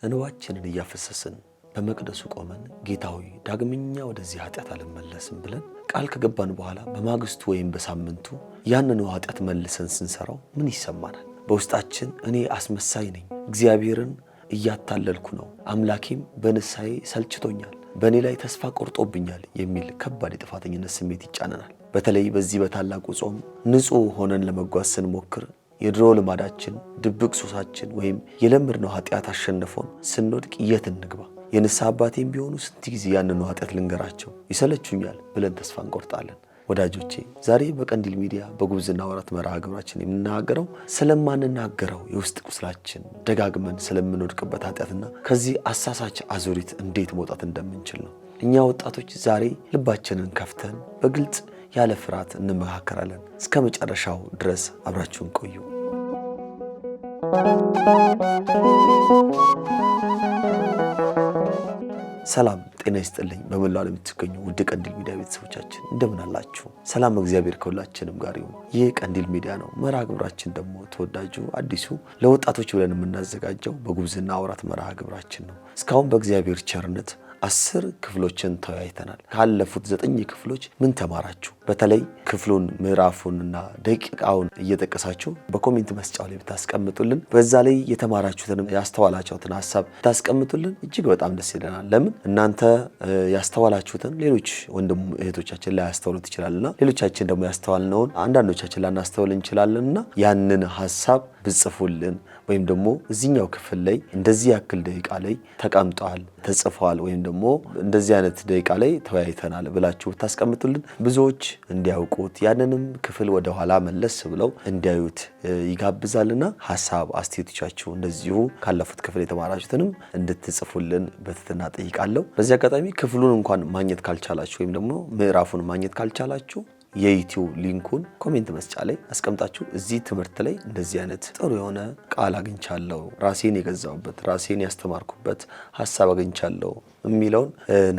እንባችንን እያፈሰስን በመቅደሱ ቆመን ጌታዊ ዳግመኛ ወደዚህ ኃጢአት አልመለስም ብለን ቃል ከገባን በኋላ በማግስቱ ወይም በሳምንቱ ያንኑ ኃጢአት መልሰን ስንሰራው ምን ይሰማናል? በውስጣችን እኔ አስመሳይ ነኝ፣ እግዚአብሔርን እያታለልኩ ነው፣ አምላኬም በንስሐዬ ሰልችቶኛል፣ በእኔ ላይ ተስፋ ቆርጦብኛል የሚል ከባድ የጥፋተኝነት ስሜት ይጫነናል። በተለይ በዚህ በታላቁ ጾም ንጹህ ሆነን ለመጓዝ ስንሞክር የድሮ ልማዳችን ድብቅ ሱሳችን ወይም የለመድነው ኃጢአት አሸንፎን ስንወድቅ የት እንግባ? የንስሐ አባቴም ቢሆኑ ስንት ጊዜ ያንኑ ኃጢአት ልንገራቸው ይሰለቹኛል ብለን ተስፋ እንቆርጣለን። ወዳጆቼ ዛሬ በቀንዲል ሚዲያ በጉብዝና ወራት መርሃ ግብራችን የምናገረው ስለማንናገረው የውስጥ ቁስላችን ደጋግመን ስለምንወድቅበት ኃጢአትና ከዚህ አሳሳች አዙሪት እንዴት መውጣት እንደምንችል ነው። እኛ ወጣቶች ዛሬ ልባችንን ከፍተን በግልጽ ያለ ፍርሃት እንመካከራለን። እስከ መጨረሻው ድረስ አብራችሁን ቆዩ። ሰላም ጤና ይስጥልኝ። በመላው ዓለም የምትገኙ ውድ ቀንዲል ሚዲያ ቤተሰቦቻችን እንደምን አላችሁ? ሰላም እግዚአብሔር ከሁላችንም ጋር ይሁን። ይህ ቀንዲል ሚዲያ ነው። መርሃ ግብራችን ደግሞ ተወዳጁ አዲሱ ለወጣቶች ብለን የምናዘጋጀው በጉብዝና ወራት መርሃ ግብራችን ነው። እስካሁን በእግዚአብሔር ቸርነት 10 ክፍሎችን ተወያይተናል። ካለፉት 9 ክፍሎች ምን ተማራችሁ? በተለይ ክፍሉን ምዕራፉንና ደቂቃውን እየጠቀሳችሁ በኮሜንት መስጫው ላይ ብታስቀምጡልን፣ በዛ ላይ የተማራችሁትን ያስተዋላችሁትን ሐሳብ ብታስቀምጡልን እጅግ በጣም ደስ ይለናል። ለምን እናንተ ያስተዋላችሁትን ሌሎች ወንድም እህቶቻችን ላይ ያስተውሉት ይችላልና ሌሎቻችን ደግሞ ያስተዋልነውን አንዳንዶቻችን ላናስተውል እንችላለንና ያንን ሐሳብ ብጽፉልን ወይም ደግሞ እዚህኛው ክፍል ላይ እንደዚህ ያክል ደቂቃ ላይ ተቀምጧል ተጽፏል ወይም ደግሞ እንደዚህ አይነት ደቂቃ ላይ ተወያይተናል ብላችሁ ብታስቀምጡልን ብዙዎች እንዲያውቁት ያንንም ክፍል ወደ ኋላ መለስ ብለው እንዲያዩት ይጋብዛልና ሐሳብ አስተያየቶቻችሁ እንደዚሁ ካለፉት ክፍል የተማራችሁትንም እንድትጽፉልን በትህትና ጠይቃለሁ። በዚህ አጋጣሚ ክፍሉን እንኳን ማግኘት ካልቻላችሁ ወይም ደግሞ ምዕራፉን ማግኘት ካልቻላችሁ የዩቲዩብ ሊንኩን ኮሜንት መስጫ ላይ አስቀምጣችሁ እዚህ ትምህርት ላይ እንደዚህ አይነት ጥሩ የሆነ ቃል አግኝቻለሁ፣ ራሴን የገዛሁበት ራሴን ያስተማርኩበት ሐሳብ አግኝቻለሁ የሚለውን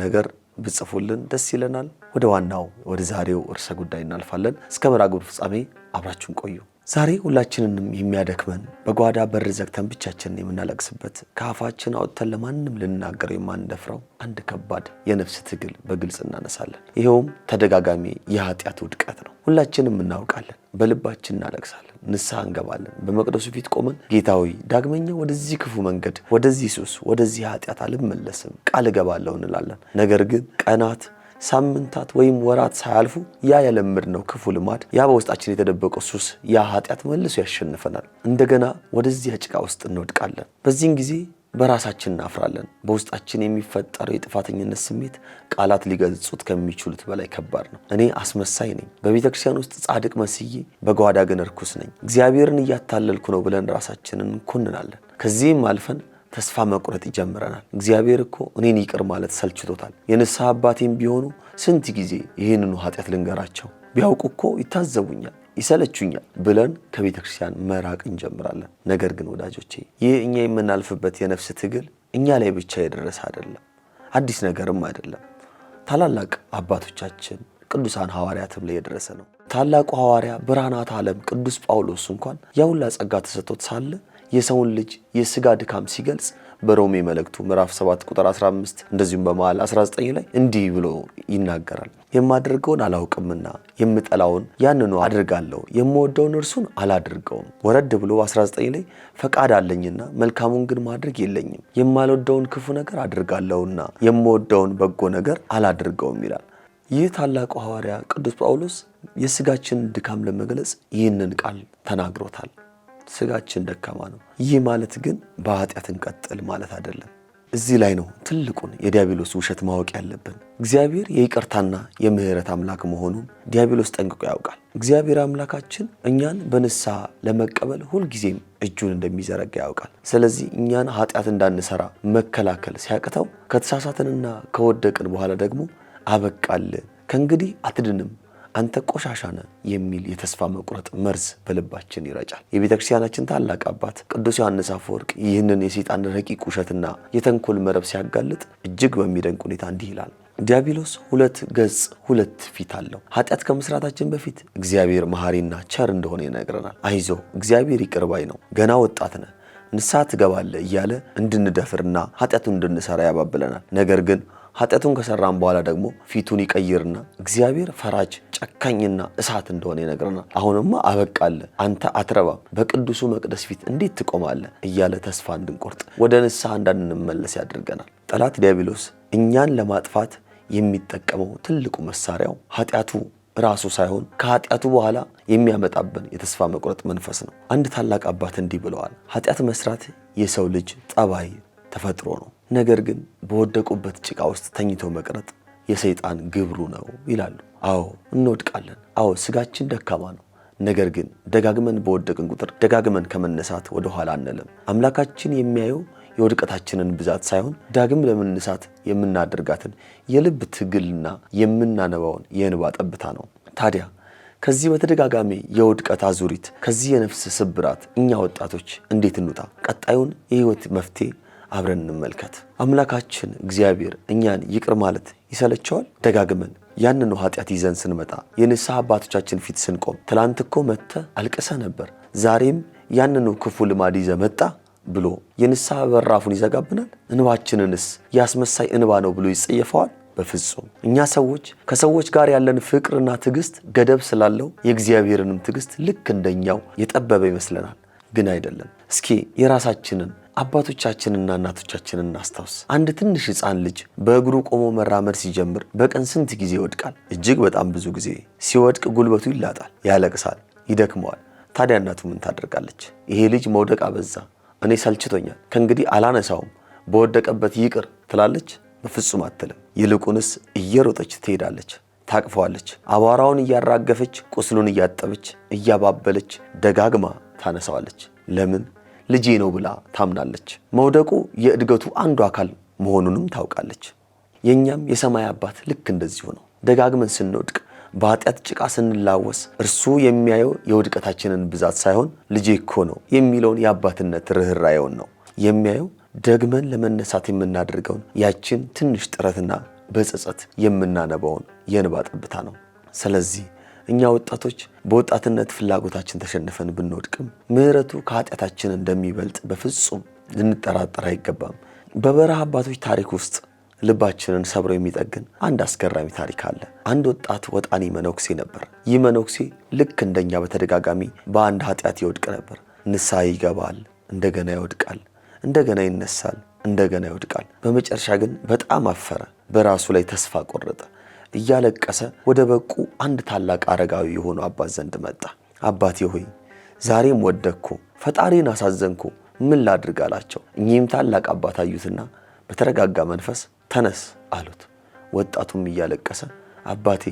ነገር ብጽፉልን ደስ ይለናል። ወደ ዋናው ወደ ዛሬው ርዕሰ ጉዳይ እናልፋለን። እስከ መርሃ ግብሩ ፍጻሜ አብራችሁን ቆዩ። ዛሬ ሁላችንንም የሚያደክመን በጓዳ በር ዘግተን ብቻችንን የምናለቅስበት ከአፋችን አውጥተን ለማንም ልንናገረው የማንደፍረው አንድ ከባድ የነፍስ ትግል በግልጽ እናነሳለን። ይኸውም ተደጋጋሚ የኃጢአት ውድቀት ነው። ሁላችንም እናውቃለን። በልባችን እናለቅሳለን፣ ንስሐ እንገባለን። በመቅደሱ ፊት ቆመን ጌታ ሆይ ዳግመኛ ወደዚህ ክፉ መንገድ፣ ወደዚህ ሱስ፣ ወደዚህ ኃጢአት አልመለስም ቃል እገባለሁ እንላለን። ነገር ግን ቀናት ሳምንታት ወይም ወራት ሳያልፉ ያ የለመድነው ክፉ ልማድ፣ ያ በውስጣችን የተደበቀው ሱስ፣ ያ ኃጢአት መልሶ ያሸንፈናል። እንደገና ወደዚያ ጭቃ ውስጥ እንወድቃለን። በዚህን ጊዜ በራሳችን እናፍራለን። በውስጣችን የሚፈጠረው የጥፋተኝነት ስሜት ቃላት ሊገልጹት ከሚችሉት በላይ ከባድ ነው። እኔ አስመሳይ ነኝ፣ በቤተ ክርስቲያን ውስጥ ጻድቅ መስዬ በጓዳ ግን እርኩስ ነኝ፣ እግዚአብሔርን እያታለልኩ ነው ብለን ራሳችንን እንኮንናለን። ከዚህም አልፈን ተስፋ መቁረጥ ይጀምረናል። እግዚአብሔር እኮ እኔን ይቅር ማለት ሰልችቶታል። የንስሐ አባቴም ቢሆኑ ስንት ጊዜ ይህንኑ ኃጢአት ልንገራቸው? ቢያውቁ እኮ ይታዘቡኛል፣ ይሰለቹኛል ብለን ከቤተ ክርስቲያን መራቅ እንጀምራለን። ነገር ግን ወዳጆቼ ይህ እኛ የምናልፍበት የነፍስ ትግል እኛ ላይ ብቻ የደረሰ አይደለም፣ አዲስ ነገርም አይደለም። ታላላቅ አባቶቻችን ቅዱሳን ሐዋርያትም ላይ የደረሰ ነው። ታላቁ ሐዋርያ ብርሃናት ዓለም ቅዱስ ጳውሎስ እንኳን ያውላ ጸጋ ተሰጥቶት ሳለ የሰውን ልጅ የሥጋ ድካም ሲገልጽ በሮሜ መልእክቱ ምዕራፍ 7 ቁጥር 15 እንደዚሁም በመሃል 19 ላይ እንዲህ ብሎ ይናገራል። የማደርገውን አላውቅምና የምጠላውን ያንኑ አድርጋለሁ፣ የምወደውን እርሱን አላደርገውም። ወረድ ብሎ 19 ላይ ፈቃድ አለኝና መልካሙን ግን ማድረግ የለኝም፣ የማልወደውን ክፉ ነገር አድርጋለሁና የምወደውን በጎ ነገር አላደርገውም ይላል። ይህ ታላቁ ሐዋርያ ቅዱስ ጳውሎስ የሥጋችን ድካም ለመግለጽ ይህንን ቃል ተናግሮታል። ስጋችን ደካማ ነው። ይህ ማለት ግን በኃጢአት እንቀጥል ማለት አይደለም። እዚህ ላይ ነው ትልቁን የዲያብሎስ ውሸት ማወቅ ያለብን። እግዚአብሔር የይቅርታና የምህረት አምላክ መሆኑን ዲያብሎስ ጠንቅቆ ያውቃል። እግዚአብሔር አምላካችን እኛን በንስሐ ለመቀበል ሁልጊዜም እጁን እንደሚዘረጋ ያውቃል። ስለዚህ እኛን ኃጢአት እንዳንሰራ መከላከል ሲያቅተው ከተሳሳትንና ከወደቅን በኋላ ደግሞ አበቃል፣ ከእንግዲህ አትድንም፣ አንተ ቆሻሻ ነህ የሚል የተስፋ መቁረጥ መርዝ በልባችን ይረጫል። የቤተ ክርስቲያናችን ታላቅ አባት ቅዱስ ዮሐንስ አፈወርቅ ይህንን የሰይጣን ረቂቅ ውሸትና የተንኮል መረብ ሲያጋልጥ እጅግ በሚደንቅ ሁኔታ እንዲህ ይላል። ዲያብሎስ 2 ገጽ 2 ፊት አለው። ኃጢአት ከመስራታችን በፊት እግዚአብሔር መሐሪና ቸር እንደሆነ ይነግረናል። አይዞ እግዚአብሔር ይቅር ባይ ነው፣ ገና ወጣት ነህ፣ ንስሐ ትገባለህ እያለ እንድንደፍርና ኃጢአቱን እንድንሰራ ያባብለናል። ነገር ግን ኃጢአቱን ከሰራን በኋላ ደግሞ ፊቱን ይቀይርና እግዚአብሔር ፈራጅ ጨካኝና እሳት እንደሆነ ይነግረናል። አሁንማ አበቃለህ፣ አንተ አትረባም፣ በቅዱሱ መቅደስ ፊት እንዴት ትቆማለህ እያለ ተስፋ እንድንቆርጥ ወደ ንስሐ እንዳንመለስ ያደርገናል። ጠላት ዲያብሎስ እኛን ለማጥፋት የሚጠቀመው ትልቁ መሳሪያው ኃጢአቱ ራሱ ሳይሆን ከኃጢአቱ በኋላ የሚያመጣብን የተስፋ መቁረጥ መንፈስ ነው። አንድ ታላቅ አባት እንዲህ ብለዋል፣ ኃጢአት መስራት የሰው ልጅ ጠባይ ተፈጥሮ ነው፣ ነገር ግን በወደቁበት ጭቃ ውስጥ ተኝቶ መቅረት የሰይጣን ግብሩ ነው ይላሉ። አዎ እንወድቃለን። አዎ ስጋችን ደካማ ነው። ነገር ግን ደጋግመን በወደቅን ቁጥር ደጋግመን ከመነሳት ወደ ኋላ አንልም። አምላካችን የሚያየው የውድቀታችንን ብዛት ሳይሆን ዳግም ለመነሳት የምናደርጋትን የልብ ትግልና የምናነባውን የእንባ ጠብታ ነው። ታዲያ ከዚህ በተደጋጋሚ የውድቀት አዙሪት፣ ከዚህ የነፍስ ስብራት እኛ ወጣቶች እንዴት እንውጣ? ቀጣዩን የህይወት መፍትሄ አብረን እንመልከት። አምላካችን እግዚአብሔር እኛን ይቅር ማለት ይሰለቸዋል? ደጋግመን ያንኑ ኃጢአት ይዘን ስንመጣ የንስሐ አባቶቻችን ፊት ስንቆም ትላንት እኮ መጥተህ አልቅሰ ነበር፣ ዛሬም ያንኑ ክፉ ልማድ ይዘ መጣ ብሎ የንስሐ በራፉን ይዘጋብናል? እንባችንንስ ያስመሳይ እንባ ነው ብሎ ይጸየፈዋል? በፍጹም። እኛ ሰዎች ከሰዎች ጋር ያለን ፍቅርና ትዕግስት ገደብ ስላለው የእግዚአብሔርንም ትዕግስት ልክ እንደኛው የጠበበ ይመስለናል። ግን አይደለም። እስኪ የራሳችንን አባቶቻችንና እናቶቻችንን እናስታውስ። አንድ ትንሽ ሕፃን ልጅ በእግሩ ቆሞ መራመድ ሲጀምር በቀን ስንት ጊዜ ይወድቃል? እጅግ በጣም ብዙ ጊዜ። ሲወድቅ ጉልበቱ ይላጣል፣ ያለቅሳል፣ ይደክመዋል። ታዲያ እናቱ ምን ታደርጋለች? ይሄ ልጅ መውደቅ አበዛ፣ እኔ ሰልችቶኛል፣ ከእንግዲህ አላነሳውም፣ በወደቀበት ይቅር ትላለች? በፍጹም አትልም። ይልቁንስ እየሮጠች ትሄዳለች፣ ታቅፈዋለች፣ አቧራውን እያራገፈች፣ ቁስሉን እያጠበች፣ እያባበለች ደጋግማ ታነሳዋለች። ለምን? ልጄ ነው ብላ ታምናለች። መውደቁ የእድገቱ አንዱ አካል መሆኑንም ታውቃለች። የእኛም የሰማይ አባት ልክ እንደዚሁ ነው። ደጋግመን ስንወድቅ፣ በኃጢአት ጭቃ ስንላወስ እርሱ የሚያየው የውድቀታችንን ብዛት ሳይሆን ልጄ እኮ ነው የሚለውን የአባትነት ርኅራኄውን ነው የሚያየው። ደግመን ለመነሳት የምናደርገውን ያችን ትንሽ ጥረትና በጸጸት የምናነባውን የእንባ ጠብታ ነው። ስለዚህ እኛ ወጣቶች በወጣትነት ፍላጎታችን ተሸንፈን ብንወድቅም ምሕረቱ ከኃጢአታችን እንደሚበልጥ በፍጹም ልንጠራጠር አይገባም። በበረሃ አባቶች ታሪክ ውስጥ ልባችንን ሰብሮ የሚጠግን አንድ አስገራሚ ታሪክ አለ። አንድ ወጣት ወጣኒ መነኩሴ ነበር። ይህ መነኩሴ ልክ እንደኛ በተደጋጋሚ በአንድ ኃጢአት ይወድቅ ነበር። ንስሐ ይገባል፣ እንደገና ይወድቃል፣ እንደገና ይነሳል፣ እንደገና ይወድቃል። በመጨረሻ ግን በጣም አፈረ፣ በራሱ ላይ ተስፋ ቆረጠ። እያለቀሰ ወደ በቁ አንድ ታላቅ አረጋዊ የሆኑ አባት ዘንድ መጣ። አባቴ ሆይ ዛሬም ወደቅኩ፣ ፈጣሪን አሳዘንኩ፣ ምን ላድርግ አላቸው። እኚህም ታላቅ አባት አዩትና በተረጋጋ መንፈስ ተነስ አሉት። ወጣቱም እያለቀሰ አባቴ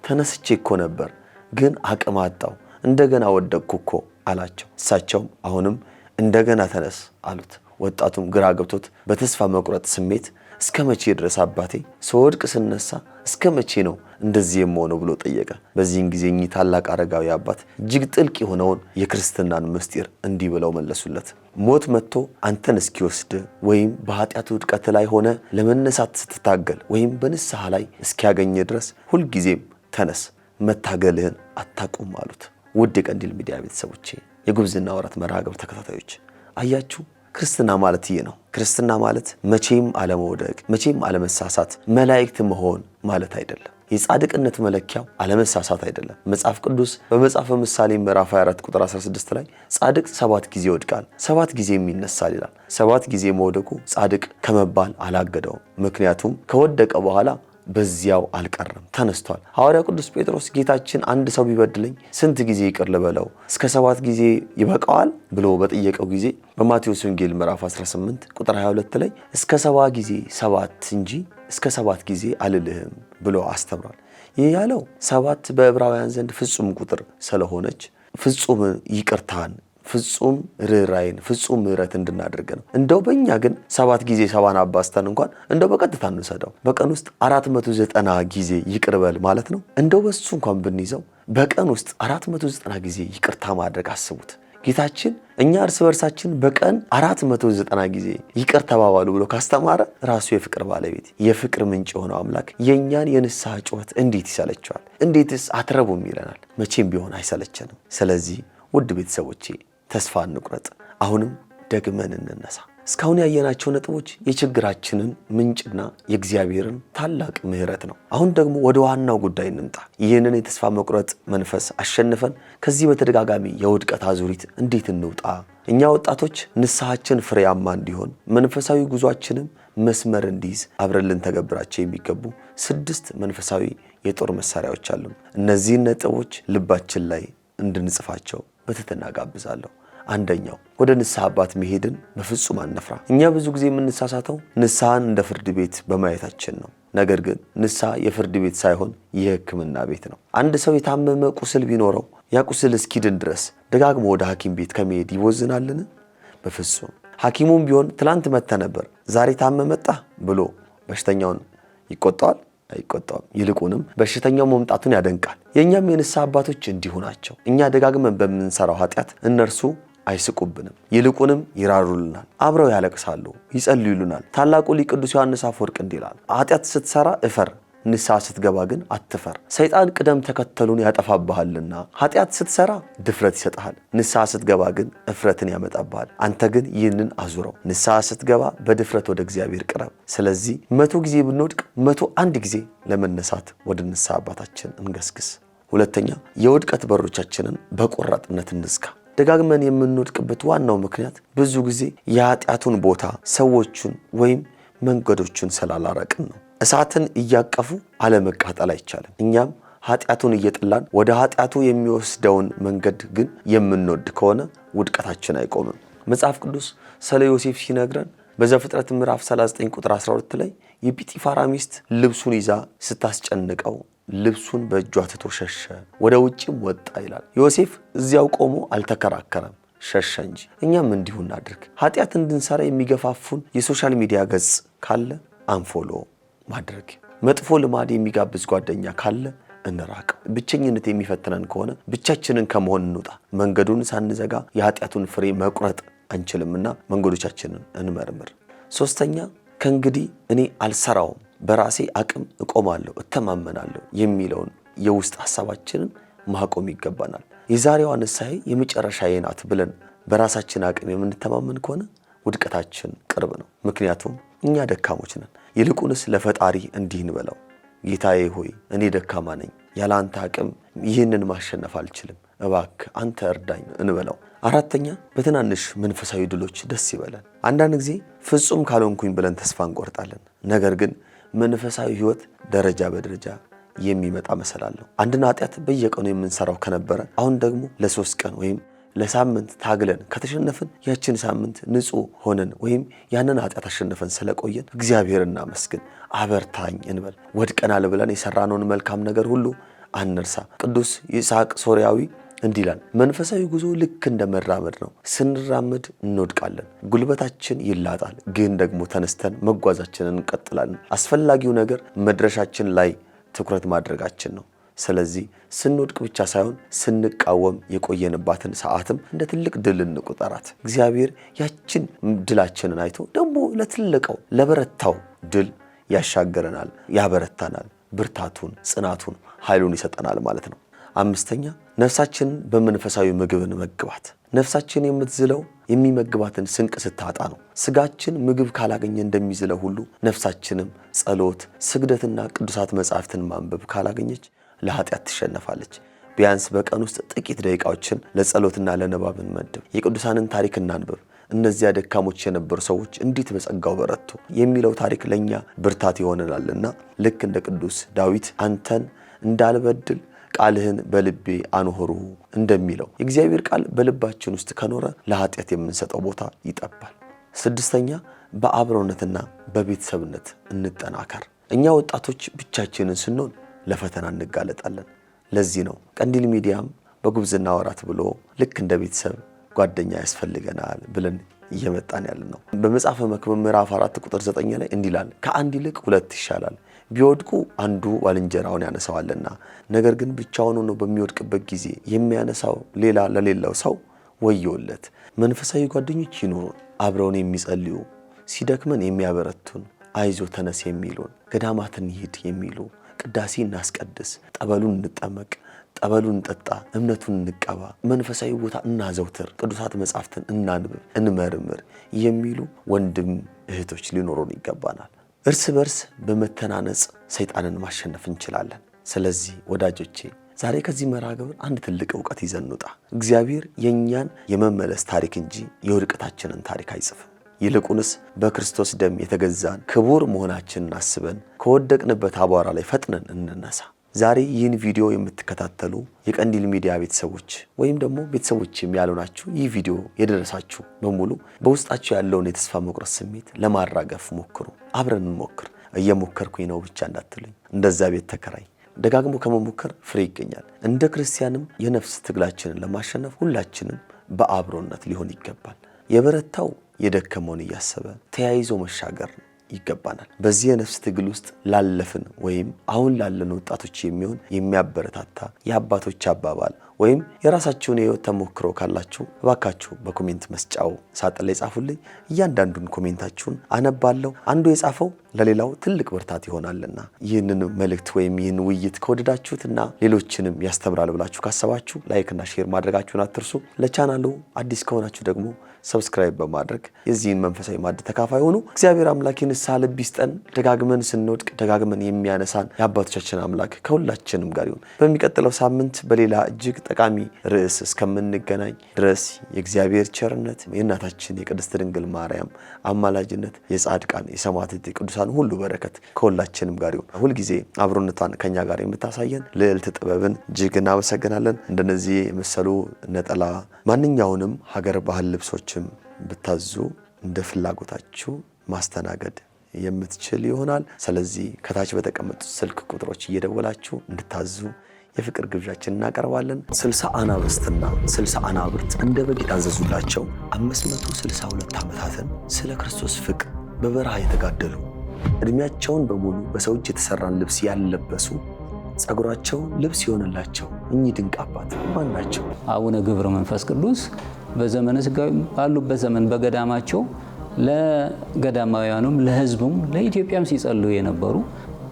ተነስቼ እኮ ነበር፣ ግን አቅም አጣው፣ እንደገና ወደቅኩ እኮ አላቸው። እሳቸውም አሁንም እንደገና ተነስ አሉት። ወጣቱም ግራ ገብቶት በተስፋ መቁረጥ ስሜት እስከ መቼ ድረስ አባቴ ስወድቅ ስነሳ እስከ መቼ ነው እንደዚህ የምሆነው ብሎ ጠየቀ። በዚህን ጊዜ እኚህ ታላቅ አረጋዊ አባት እጅግ ጥልቅ የሆነውን የክርስትናን ምስጢር እንዲህ ብለው መለሱለት። ሞት መጥቶ አንተን እስኪወስድ ወይም በኃጢአቱ ውድቀት ላይ ሆነ ለመነሳት ስትታገል ወይም በንስሐ ላይ እስኪያገኘ ድረስ ሁልጊዜም ተነስ፣ መታገልህን አታቁም አሉት። ውድ የቀንዲል ሚዲያ ቤተሰቦቼ፣ የጉብዝና ወራት መርሃ ግብር ተከታታዮች፣ አያችሁ ክርስትና ማለት ይህ ነው። ክርስትና ማለት መቼም አለመውደቅ፣ መቼም አለመሳሳት፣ መላእክት መሆን ማለት አይደለም። የጻድቅነት መለኪያው አለመሳሳት አይደለም። መጽሐፍ ቅዱስ በመጽሐፈ ምሳሌ ምዕራፍ 24 ቁጥር 16 ላይ ጻድቅ 7 ጊዜ ይወድቃል 7 ጊዜም ይነሳል ይላል። 7 ጊዜ መውደቁ ጻድቅ ከመባል አላገደውም። ምክንያቱም ከወደቀ በኋላ በዚያው አልቀረም፣ ተነስቷል። ሐዋርያው ቅዱስ ጴጥሮስ ጌታችን አንድ ሰው ቢበድለኝ ስንት ጊዜ ይቅር ልበለው? እስከ 7 ጊዜ ይበቃዋል ብሎ በጠየቀው ጊዜ በማቴዎስ ወንጌል ምዕራፍ 18 ቁጥር 22 ላይ እስከ 70 ጊዜ 7 እንጂ እስከ 7 ጊዜ አልልህም ብሎ አስተምሯል። ይህ ያለው 7 በዕብራውያን ዘንድ ፍጹም ቁጥር ስለሆነች ፍጹም ይቅርታን፣ ፍጹም ርኅራኄን፣ ፍጹም ምሕረት እንድናደርግ ነው። እንደው በእኛ ግን 7 ጊዜ 70 አባዝተን እንኳን እንደው በቀጥታ እንሰደው በቀን ውስጥ 490 ጊዜ ይቅር በል ማለት ነው። እንደው በሱ እንኳን ብንይዘው በቀን ውስጥ 490 ጊዜ ይቅርታ ማድረግ አስቡት። ጌታችን እኛ እርስ በርሳችን በቀን 490 ጊዜ ይቅር ተባባሉ ብሎ ካስተማረ ራሱ የፍቅር ባለቤት የፍቅር ምንጭ የሆነው አምላክ የእኛን የንስሐ ጩኸት እንዴት ይሰለቸዋል? እንዴትስ አትረቡም ይለናል? መቼም ቢሆን አይሰለቸንም። ስለዚህ ውድ ቤተሰቦቼ ተስፋ እንቁረጥ። አሁንም ደግመን እንነሳ። እስካሁን ያየናቸው ነጥቦች የችግራችንን ምንጭና የእግዚአብሔርን ታላቅ ምሕረት ነው። አሁን ደግሞ ወደ ዋናው ጉዳይ እንምጣ። ይህንን የተስፋ መቁረጥ መንፈስ አሸንፈን ከዚህ በተደጋጋሚ የውድቀት አዙሪት እንዴት እንውጣ? እኛ ወጣቶች ንስሐችን ፍሬያማ እንዲሆን መንፈሳዊ ጉዟችንም መስመር እንዲይዝ አብረን ልንተገብራቸው የሚገቡ 6 መንፈሳዊ የጦር መሳሪያዎች አሉ። እነዚህን ነጥቦች ልባችን ላይ እንድንጽፋቸው በትህትና ጋብዛለሁ። አንደኛው ወደ ንስሐ አባት መሄድን በፍጹም አንፍራ። እኛ ብዙ ጊዜ የምንሳሳተው ንስሐን እንደ ፍርድ ቤት በማየታችን ነው። ነገር ግን ንስሐ የፍርድ ቤት ሳይሆን የሕክምና ቤት ነው። አንድ ሰው የታመመ ቁስል ቢኖረው ያ ቁስል እስኪድን ድረስ ደጋግሞ ወደ ሐኪም ቤት ከመሄድ ይቦዝናልን? በፍጹም። ሐኪሙም ቢሆን ትላንት መጥተ ነበር ዛሬ ታመመ መጣ ብሎ በሽተኛውን ይቆጣዋል? አይቆጣውም። ይልቁንም በሽተኛው መምጣቱን ያደንቃል። የእኛም የንስሐ አባቶች እንዲሁ ናቸው። እኛ ደጋግመን በምንሰራው ኃጢአት እነርሱ አይስቁብንም፣ ይልቁንም ይራሩልናል። አብረው ያለቅሳሉ፣ ይጸልዩልናል። ታላቁ ሊቅ ቅዱስ ዮሐንስ አፈወርቅ እንዲህ ይላል፣ ኃጢአት ስትሰራ እፈር፣ ንስሐ ስትገባ ግን አትፈር። ሰይጣን ቅደም ተከተሉን ያጠፋብሃልና ኃጢአት ስትሰራ ድፍረት ይሰጥሃል፣ ንስሐ ስትገባ ግን እፍረትን ያመጣብሃል። አንተ ግን ይህንን አዙረው፣ ንስሐ ስትገባ በድፍረት ወደ እግዚአብሔር ቅረብ። ስለዚህ 100 ጊዜ ብንወድቅ 101 ጊዜ ለመነሳት ወደ ንስሐ አባታችን እንገስግስ። ሁለተኛ የውድቀት በሮቻችንን በቆራጥነት እንዝጋ። ደጋግመን የምንወድቅበት ዋናው ምክንያት ብዙ ጊዜ የኃጢአቱን ቦታ፣ ሰዎቹን ወይም መንገዶቹን ስላላረቅን ነው። እሳትን እያቀፉ አለመቃጠል አይቻልም። እኛም ኃጢአቱን እየጠላን ወደ ኃጢአቱ የሚወስደውን መንገድ ግን የምንወድ ከሆነ ውድቀታችን አይቆምም። መጽሐፍ ቅዱስ ስለ ዮሴፍ ሲነግረን በዘፍጥረት ምዕራፍ 39 ቁጥር 12 ላይ የጲጢፋራ ሚስት ልብሱን ይዛ ስታስጨንቀው ልብሱን በእጇ ትቶ ሸሸ፣ ወደ ውጭም ወጣ ይላል። ዮሴፍ እዚያው ቆሞ አልተከራከረም፣ ሸሸ እንጂ። እኛም እንዲሁ እናድርግ። ኃጢአት እንድንሰራ የሚገፋፉን የሶሻል ሚዲያ ገጽ ካለ አንፎሎ ማድረግ፣ መጥፎ ልማድ የሚጋብዝ ጓደኛ ካለ እንራቅ። ብቸኝነት የሚፈትነን ከሆነ ብቻችንን ከመሆን እንውጣ። መንገዱን ሳንዘጋ የኃጢአቱን ፍሬ መቁረጥ አንችልምና መንገዶቻችንን እንመርምር። ሶስተኛ ከእንግዲህ እኔ አልሰራውም፣ በራሴ አቅም እቆማለሁ፣ እተማመናለሁ የሚለውን የውስጥ ሐሳባችንን ማቆም ይገባናል። የዛሬዋ ንስሐ የመጨረሻዬ ናት ብለን በራሳችን አቅም የምንተማመን ከሆነ ውድቀታችን ቅርብ ነው። ምክንያቱም እኛ ደካሞች ነን። ይልቁንስ ለፈጣሪ እንዲህ እንበለው፣ ጌታዬ ሆይ እኔ ደካማ ነኝ፣ ያለ አንተ አቅም ይህንን ማሸነፍ አልችልም፣ እባክህ አንተ እርዳኝ እንበለው። አራተኛ በትናንሽ መንፈሳዊ ድሎች ደስ ይበለን። አንዳንድ ጊዜ ፍጹም ካልሆንኩኝ ብለን ተስፋ እንቆርጣለን። ነገር ግን መንፈሳዊ ሕይወት ደረጃ በደረጃ የሚመጣ መሰላለሁ። አንድን ኃጢአት በየቀኑ የምንሰራው ከነበረ አሁን ደግሞ ለ3 ቀን ወይም ለሳምንት ታግለን ከተሸነፍን ያችን ሳምንት ንጹህ ሆነን ወይም ያንን ኃጢአት አሸነፈን ስለቆየን እግዚአብሔር እናመስግን፣ አበርታኝ እንበል። ወድቀናል ብለን የሰራነውን መልካም ነገር ሁሉ አንርሳ። ቅዱስ ይስሐቅ ሶርያዊ እንዲህ ይላል፣ መንፈሳዊ ጉዞ ልክ እንደ መራመድ ነው። ስንራመድ እንወድቃለን፣ ጉልበታችን ይላጣል፣ ግን ደግሞ ተነስተን መጓዛችንን እንቀጥላለን። አስፈላጊው ነገር መድረሻችን ላይ ትኩረት ማድረጋችን ነው። ስለዚህ ስንወድቅ ብቻ ሳይሆን ስንቃወም የቆየንባትን ሰዓትም እንደ ትልቅ ድል እንቁጠራት። እግዚአብሔር ያችን ድላችንን አይቶ ደግሞ ለትልቀው ለበረታው ድል ያሻገረናል፣ ያበረታናል፣ ብርታቱን፣ ጽናቱን፣ ኃይሉን ይሰጠናል ማለት ነው። አምስተኛ ነፍሳችንን በመንፈሳዊ ምግብን መግባት። ነፍሳችን የምትዝለው የሚመግባትን ስንቅ ስታጣ ነው። ስጋችን ምግብ ካላገኘ እንደሚዝለው ሁሉ ነፍሳችንም ጸሎት፣ ስግደትና ቅዱሳት መጻሕፍትን ማንበብ ካላገኘች ለኃጢአት ትሸነፋለች። ቢያንስ በቀን ውስጥ ጥቂት ደቂቃዎችን ለጸሎትና ለንባብ እንመድብ። የቅዱሳንን ታሪክ እናንብብ። እነዚያ ደካሞች የነበሩ ሰዎች እንዴት በጸጋው በረቱ የሚለው ታሪክ ለእኛ ብርታት ይሆነናልና ልክ እንደ ቅዱስ ዳዊት አንተን እንዳልበድል ቃልህን በልቤ አኖርሁ እንደሚለው የእግዚአብሔር ቃል በልባችን ውስጥ ከኖረ ለኃጢአት የምንሰጠው ቦታ ይጠባል። ስድስተኛ በአብሮነትና በቤተሰብነት እንጠናከር። እኛ ወጣቶች ብቻችንን ስንሆን ለፈተና እንጋለጣለን። ለዚህ ነው ቀንዲል ሚዲያም በጉብዝና ወራት ብሎ ልክ እንደ ቤተሰብ ጓደኛ ያስፈልገናል ብለን እየመጣን ያለን ነው። በመጽሐፈ መክብብ ምዕራፍ 4 ቁጥር 9 ላይ እንዲህ ይላል፣ ከአንድ ይልቅ 2 ይሻላል፣ ቢወድቁ አንዱ ባልንጀራውን ያነሳዋልና፣ ነገር ግን ብቻውን ሆኖ በሚወድቅበት ጊዜ የሚያነሳው ሌላ ለሌላው ሰው ወዮለት። መንፈሳዊ ጓደኞች ይኑሩን፣ አብረውን የሚጸልዩ፣ ሲደክመን የሚያበረቱን፣ አይዞ ተነስ የሚሉን፣ ገዳማትን ይሂድ የሚሉ፣ ቅዳሴ እናስቀድስ፣ ጠበሉን እንጠመቅ፣ ጠበሉን እንጠጣ፣ እምነቱን እንቀባ፣ መንፈሳዊ ቦታ እናዘውትር፣ ቅዱሳት መጻሕፍትን እናንብብ፣ እንመርምር የሚሉ ወንድም እህቶች ሊኖሩን ይገባናል። እርስ በርስ በመተናነጽ ሰይጣንን ማሸነፍ እንችላለን። ስለዚህ ወዳጆቼ ዛሬ ከዚህ መርሃ ግብር አንድ ትልቅ ዕውቀት ይዘን እንውጣ። እግዚአብሔር የእኛን የመመለስ ታሪክ እንጂ የውድቀታችንን ታሪክ አይጽፍም። ይልቁንስ በክርስቶስ ደም የተገዛን ክቡር መሆናችንን አስበን ከወደቅንበት አቧራ ላይ ፈጥነን እንነሳ። ዛሬ ይህን ቪዲዮ የምትከታተሉ የቀንዲል ሚዲያ ቤተሰቦች ወይም ደግሞ ቤተሰቦችም ያልሆናችሁ ይህ ቪዲዮ የደረሳችሁ በሙሉ በውስጣችሁ ያለውን የተስፋ መቁረጥ ስሜት ለማራገፍ ሞክሩ። አብረን እንሞክር። እየሞከርኩኝ ነው ብቻ እንዳትሉኝ። እንደዛ ቤት ተከራይ ደጋግሞ ከመሞከር ፍሬ ይገኛል። እንደ ክርስቲያንም የነፍስ ትግላችንን ለማሸነፍ ሁላችንም በአብሮነት ሊሆን ይገባል። የበረታው የደከመውን እያሰበ ተያይዞ መሻገር ይገባናል። በዚህ የነፍስ ትግል ውስጥ ላለፍን ወይም አሁን ላለን ወጣቶች የሚሆን የሚያበረታታ የአባቶች አባባል ወይም የራሳችሁን የህይወት ተሞክሮ ካላችሁ እባካችሁ በኮሜንት መስጫው ሳጥን ላይ ጻፉልኝ። እያንዳንዱን ኮሜንታችሁን አነባለሁ። አንዱ የጻፈው ለሌላው ትልቅ ብርታት ይሆናልና ይህንን መልእክት ወይም ይህን ውይይት ከወደዳችሁትና ሌሎችንም ያስተምራል ብላችሁ ካሰባችሁ ላይክና ሼር ማድረጋችሁን አትርሱ። ለቻናሉ አዲስ ከሆናችሁ ደግሞ ሰብስክራይብ በማድረግ የዚህን መንፈሳዊ ማዕድ ተካፋይ ሆኑ። እግዚአብሔር አምላክ ንስሐ ልብ ይስጠን። ደጋግመን ስንወድቅ ደጋግመን የሚያነሳን የአባቶቻችን አምላክ ከሁላችንም ጋር ይሁን። በሚቀጥለው ሳምንት በሌላ እጅግ ጠቃሚ ርዕስ እስከምንገናኝ ድረስ የእግዚአብሔር ቸርነት፣ የእናታችን የቅድስት ድንግል ማርያም አማላጅነት፣ የጻድቃን የሰማዕታት የቅዱሳን ሁሉ በረከት ከሁላችንም ጋር ይሁን። ሁልጊዜ አብሮነቷን ከኛ ጋር የምታሳየን ልዕልት ጥበብን እጅግ እናመሰግናለን። እንደነዚህ የመሰሉ ነጠላ ማንኛውንም ሀገር ባህል ልብሶችም ብታዙ እንደ ፍላጎታችሁ ማስተናገድ የምትችል ይሆናል። ስለዚህ ከታች በተቀመጡት ስልክ ቁጥሮች እየደወላችሁ እንድታዙ የፍቅር ግብዣችን እናቀርባለን። 60 አናብስትና 60 አናብርት እንደ በግ የታዘዙላቸው 562 ዓመታትን ስለ ክርስቶስ ፍቅር በበረሃ የተጋደሉ እድሜያቸውን በሙሉ በሰው እጅ የተሰራን ልብስ ያልለበሱ ጸጉራቸው ልብስ የሆነላቸው እኚህ ድንቅ አባት ማን ናቸው? አቡነ ገብረ መንፈስ ቅዱስ በዘመነ ሥጋዌ ባሉበት ዘመን በገዳማቸው ለገዳማውያኑም ለሕዝቡም ለኢትዮጵያም ሲጸልዩ የነበሩ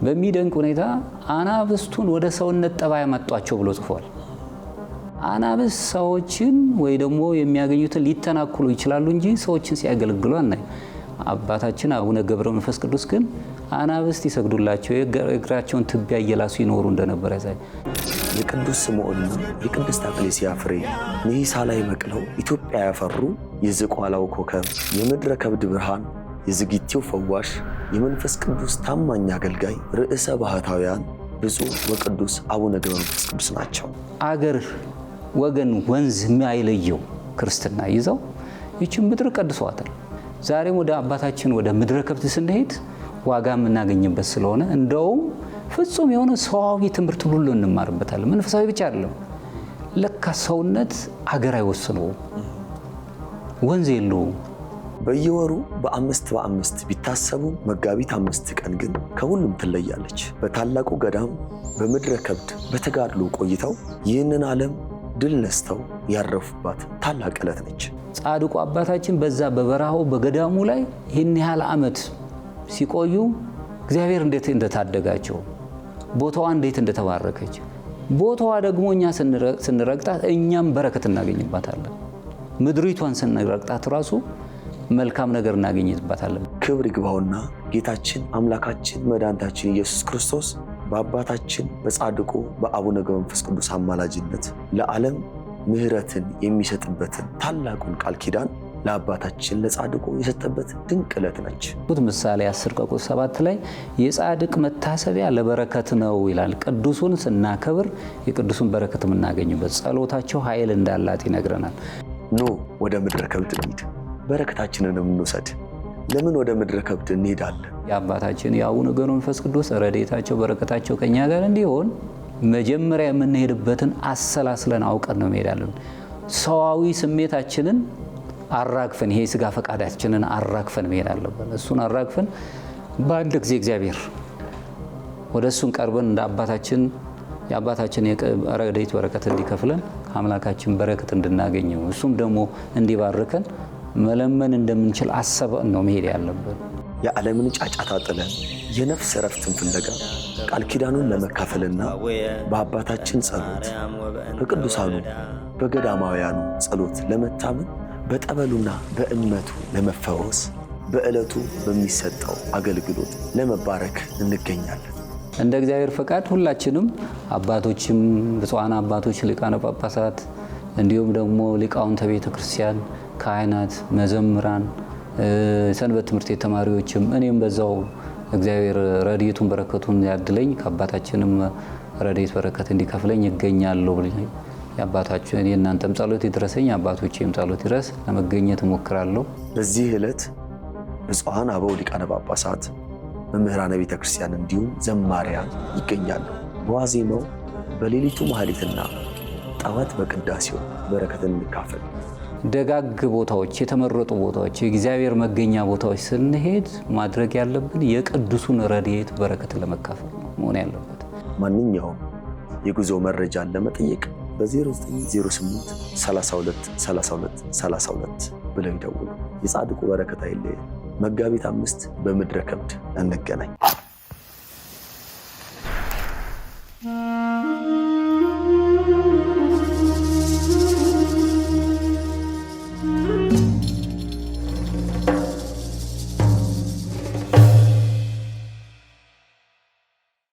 በሚደንቅ ሁኔታ አናብስቱን ወደ ሰውነት ጠባይ ያመጧቸው ብሎ ጽፏል። አናብስት ሰዎችን ወይ ደግሞ የሚያገኙትን ሊተናኩሉ ይችላሉ እንጂ ሰዎችን ሲያገለግሉ አናይ። አባታችን አቡነ ገብረ መንፈስ ቅዱስ ግን አናብስት ይሰግዱላቸው የእግራቸውን ትቢያ እየላሱ ይኖሩ እንደነበር ያሳይ። የቅዱስ ስምዖንና የቅድስት አክሌስያ ፍሬ ንሂሳ ላይ በቅለው ኢትዮጵያ ያፈሩ የዝቋላው ኮከብ የምድረ ከብድ ብርሃን የዝጊቴው ፈዋሽ የመንፈስ ቅዱስ ታማኝ አገልጋይ ርዕሰ ባህታውያን ብፁዕ ወቅዱስ አቡነ ገብረ መንፈስ ቅዱስ ናቸው። አገር ወገን ወንዝ የማይለየው ክርስትና ይዘው ይህችን ምድር ቀድሰዋታል። ዛሬም ወደ አባታችን ወደ ምድረ ከብድ ስንሄድ ዋጋ የምናገኝበት ስለሆነ እንደውም ፍጹም የሆነ ሰዋዊ ትምህርት ሁሉ እንማርበታለን። መንፈሳዊ ብቻ አይደለም። ለካ ሰውነት አገር አይወስነውም፣ ወንዝ የለውም። በየወሩ በ5 ቢታሰቡ መጋቢት 5 ቀን ግን ከሁሉም ትለያለች። በታላቁ ገዳም በምድረ ከብድ በተጋድሎ ቆይተው ይህንን ዓለም ድል ነስተው ያረፉባት ታላቅ ዕለት ነች። ጻድቁ አባታችን በዛ በበረሃው በገዳሙ ላይ ይህን ያህል ዓመት ሲቆዩ እግዚአብሔር እንዴት እንደታደጋቸው፣ ቦታዋ እንዴት እንደተባረከች፣ ቦታዋ ደግሞ እኛ ስንረግጣት እኛም በረከት እናገኝባታለን። ምድሪቷን ስንረግጣት ራሱ መልካም ነገር እናገኝባታለን። ክብር ይግባውና ጌታችን አምላካችን መድኃኒታችን ኢየሱስ ክርስቶስ በአባታችን በጻድቁ በአቡነ ገብረ መንፈስ ቅዱስ አማላጅነት ለዓለም ምሕረትን የሚሰጥበትን ታላቁን ቃል ኪዳን ለአባታችን ለጻድቁ የሰጠበት ድንቅ ዕለት ነች። ምሳሌ 10:7 ላይ የጻድቅ መታሰቢያ ለበረከት ነው ይላል። ቅዱሱን ስናከብር የቅዱሱን በረከት የምናገኝበት ጸሎታቸው ኃይል እንዳላት ይነግረናል። ኑ ወደ ምድረ ከብድ እንሂድ፣ በረከታችንን እንውሰድ። ለምን ወደ ምድረ ከብድ እንሄዳለን? የአባታችን የአቡነ ገብረ መንፈስ ቅዱስ ረድኤታቸው በረከታቸው ከኛ ጋር እንዲሆን መጀመሪያ የምንሄድበትን አሰላስለን አውቀን ነው መሄዳለን። ሰዋዊ ስሜታችንን አራግፈን ይሄ ስጋ ፈቃዳችንን አራግፈን መሄድ አለብን። እሱን አራግፈን በአንድ ጊዜ እግዚአብሔር ወደ እሱን ቀርበን እንደ አባታችን የአባታችን ረድኤት በረከት እንዲከፍለን አምላካችን በረከት እንድናገኘው እሱም ደግሞ እንዲባርከን መለመን እንደምንችል አሰበን ነው መሄድ ያለብን። የዓለምን ጫጫታ ጥለን የነፍስ እረፍትን ፍለጋ ቃል ኪዳኑን ለመካፈልና በአባታችን ጸሎት፣ በቅዱሳኑ በገዳማውያኑ ጸሎት ለመታመን፣ በጠበሉና በእምነቱ ለመፈወስ፣ በዕለቱ በሚሰጠው አገልግሎት ለመባረክ እንገኛለን። እንደ እግዚአብሔር ፈቃድ ሁላችንም አባቶችም፣ ብፁዓን አባቶች፣ ሊቃነ ጳጳሳት እንዲሁም ደግሞ ሊቃውንተ ቤተ ክርስቲያን፣ ካህናት፣ መዘምራን፣ ሰንበት ትምህርት ቤት ተማሪዎችም እኔም በዛው እግዚአብሔር ረድኤቱን በረከቱን ያድለኝ ከአባታችንም ረድኤት በረከት እንዲከፍለኝ ይገኛለሁ ብለኝ የአባታችን የእናንተም ጸሎት ይድረሰኝ አባቶቼም ጸሎት ይድረስ ለመገኘት እሞክራለሁ። በዚህ ዕለት ብፁዓን አበው ሊቃነ ጳጳሳት፣ መምህራነ ቤተ ክርስቲያን እንዲሁም ዘማሪያን ይገኛሉ። በዋዜማው በሌሊቱ ማህሌትና ጠዋት በቅዳሴው በረከትን እንካፈል። ደጋግ ቦታዎች፣ የተመረጡ ቦታዎች፣ የእግዚአብሔር መገኛ ቦታዎች ስንሄድ ማድረግ ያለብን የቅዱሱን ረድኤት በረከትን ለመካፈል ነው መሆን ያለበት። ማንኛውም የጉዞ መረጃን ለመጠየቅ በ0908 32 32 32 ብለው ይደውሉ። የጻድቁ በረከት አይለየን። መጋቢት 5 በምድረ ከብድ እንገናኝ።